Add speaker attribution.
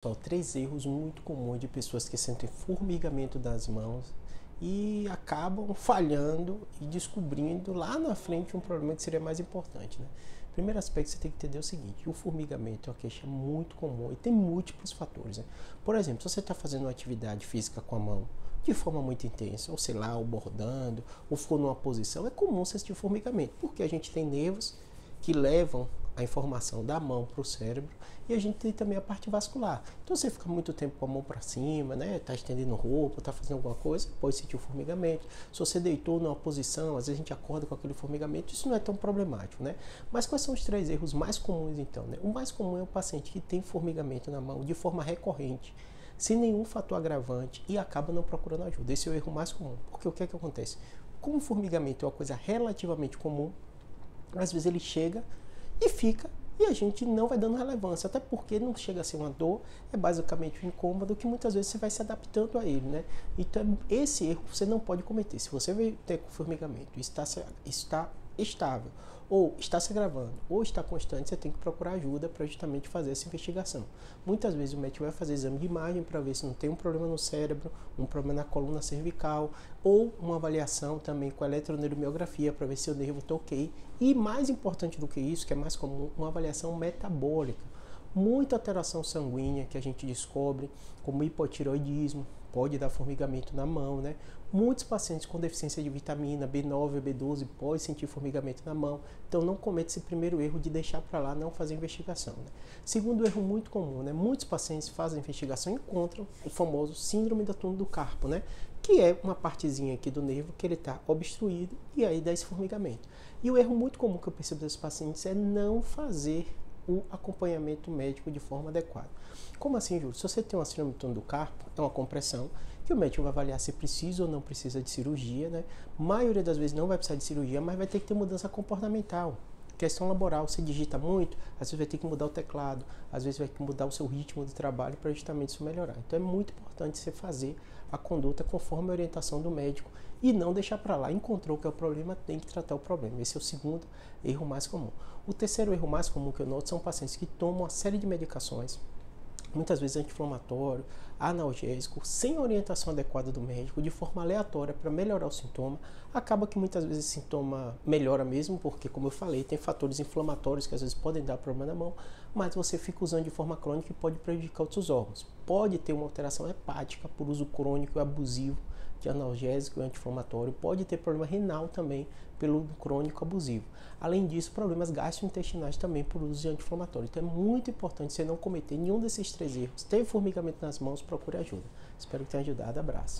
Speaker 1: Só três erros muito comuns de pessoas que sentem formigamento das mãos e acabam falhando e descobrindo lá na frente um problema que seria mais importante, né? Primeiro aspecto, você tem que entender o seguinte: o formigamento é uma queixa muito comum e tem múltiplos fatores, né? Por exemplo, se você está fazendo uma atividade física com a mão de forma muito intensa, ou sei lá, ou bordando, ou for numa posição, é comum você sentir formigamento, porque a gente tem nervos que levam a informação da mão para o cérebro e a gente tem também a parte vascular. Então você fica muito tempo com a mão para cima, né? Tá estendendo roupa, tá fazendo alguma coisa, pode sentir o formigamento. Se você deitou numa posição, às vezes a gente acorda com aquele formigamento, isso não é tão problemático, né? Mas quais são os três erros mais comuns então, né? O mais comum é o paciente que tem formigamento na mão de forma recorrente, sem nenhum fator agravante e acaba não procurando ajuda. Esse é o erro mais comum, porque o que é que acontece? Como o formigamento é uma coisa relativamente comum, às vezes ele chega e fica, e a gente não vai dando relevância, até porque não chega a ser uma dor, é basicamente um incômodo que muitas vezes você vai se adaptando a ele, né? Então esse erro você não pode cometer. Se você veio ter formigamento e está estável, ou está se agravando, ou está constante, você tem que procurar ajuda para justamente fazer essa investigação. Muitas vezes o médico vai fazer exame de imagem para ver se não tem um problema no cérebro, um problema na coluna cervical, ou uma avaliação também com eletroneuromiografia para ver se o nervo está ok. E mais importante do que isso, que é mais comum, uma avaliação metabólica. Muita alteração sanguínea que a gente descobre, como hipotireoidismo, pode dar formigamento na mão, né? Muitos pacientes com deficiência de vitamina B9 e B12 podem sentir formigamento na mão. Então não cometa esse primeiro erro de deixar para lá, não fazer investigação, né? Segundo erro muito comum, né? Muitos pacientes fazem investigação e encontram o famoso síndrome do túnel do carpo, né? Que é uma partezinha aqui do nervo que ele está obstruído e aí dá esse formigamento. E o erro muito comum que eu percebo desses pacientes é não fazer o acompanhamento médico de forma adequada. Como assim, Júlio? Se você tem uma síndrome do túnel do carpo, é uma compressão, que o médico vai avaliar se precisa ou não precisa de cirurgia, né? A maioria das vezes não vai precisar de cirurgia, mas vai ter que ter mudança comportamental. Questão laboral, você digita muito, às vezes vai ter que mudar o teclado, às vezes vai ter que mudar o seu ritmo de trabalho para justamente isso melhorar. Então é muito importante você fazer a conduta conforme a orientação do médico e não deixar para lá. Encontrou que é o problema, tem que tratar o problema. Esse é o segundo erro mais comum. O terceiro erro mais comum que eu noto são pacientes que tomam uma série de medicações, muitas vezes anti-inflamatório, analgésico, sem orientação adequada do médico, de forma aleatória para melhorar o sintoma. Acaba que muitas vezes o sintoma melhora mesmo, porque, como eu falei, tem fatores inflamatórios que às vezes podem dar problema na mão, mas você fica usando de forma crônica e pode prejudicar outros órgãos. Pode ter uma alteração hepática por uso crônico e abusivo de analgésico e anti-inflamatório, pode ter problema renal também pelo crônico abusivo. Além disso, problemas gastrointestinais também por uso de anti-inflamatório. Então é muito importante você não cometer nenhum desses três erros. Teve formigamento nas mãos, procure ajuda. Espero que tenha ajudado. Abraço.